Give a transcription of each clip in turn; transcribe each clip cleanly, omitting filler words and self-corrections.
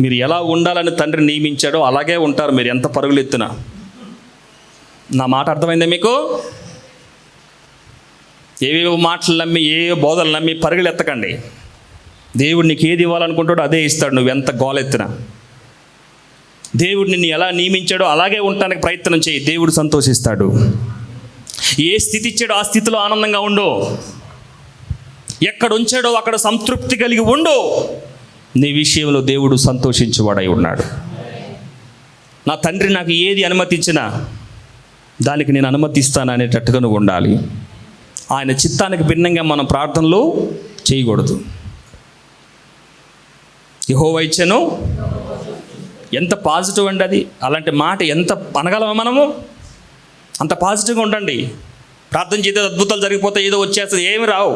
మీరు ఎలా ఉండాలని తండ్రి నియమించాడో అలాగే ఉంటారు మీరు ఎంత పరుగులు ఎత్తునా. నా మాట అర్థమైందా మీకు? ఏవేవో మాటలు నమ్మి ఏవో బోధలు నమ్మి పరుగులు ఎత్తకండి. దేవుడు నీకు ఏది ఇవ్వాలనుకుంటాడో అదే ఇస్తాడు, నువ్వు ఎంత గోలెత్తినా. దేవుడు నిన్ను ఎలా నియమించాడో అలాగే ఉండటానికి ప్రయత్నం చేయి, దేవుడు సంతోషిస్తాడు. ఏ స్థితి ఇచ్చాడో ఆ స్థితిలో ఆనందంగా ఉండు. ఎక్కడ ఉంచాడో అక్కడ సంతృప్తి కలిగి ఉండు. నీ విషయంలో దేవుడు సంతోషించేవాడై ఉన్నాడు. నా తండ్రి నాకు ఏది అనుమతించినా దానికి నేను అనుమతిస్తాను అనేటట్టుగా నువ్వు ఉండాలి. ఆయన చిత్తానికి భిన్నంగా మనం ప్రార్థనలు చేయకూడదు. యెహోవా ఇచ్చెను, ఎంత పాజిటివ్ అండి అది. అలాంటి మాట ఎంత అనగలమా మనము? అంత పాజిటివ్గా ఉండండి. ప్రార్థన చేస్తే అద్భుతాలు జరిగిపోతాయి, ఏదో వచ్చేస్తుంది. ఏమి రావు.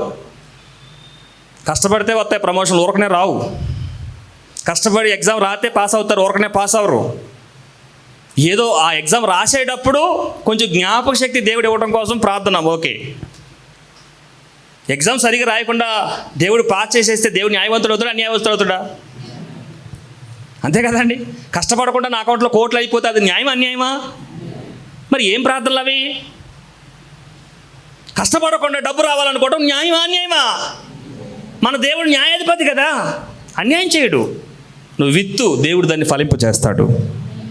కష్టపడితే వస్తాయి ప్రమోషన్లు, ఊరకనే రావు. కష్టపడి ఎగ్జామ్ రాస్తే పాస్ అవుతారు, ఊరకనే పాస్ అవ్వరు. ఏదో ఆ ఎగ్జామ్ రాసేటప్పుడు కొంచెం జ్ఞాపక శక్తి దేవుడు ఇవ్వడం కోసం ప్రార్థన, ఓకే. ఎగ్జామ్ సరిగా రాయకుండా దేవుడు పాస్ చేసేస్తే దేవుడు న్యాయవంతుడు అవుతాడా అన్యాయవంతుడు అవుతాడా? అంతే కదండి. కష్టపడకుండా నా అకౌంట్లో కోట్లు అయిపోతే అది న్యాయమా అన్యాయమా? మరి ఏం ప్రార్థనలు అవి? కష్టపడకుండా డబ్బు రావాలనుకోవడం న్యాయమా అన్యాయమా? మన దేవుడు న్యాయాధిపతి కదా, అన్యాయం చేయడు. నువ్వు విత్తు, దేవుడు దాన్ని ఫలింపు చేస్తాడు.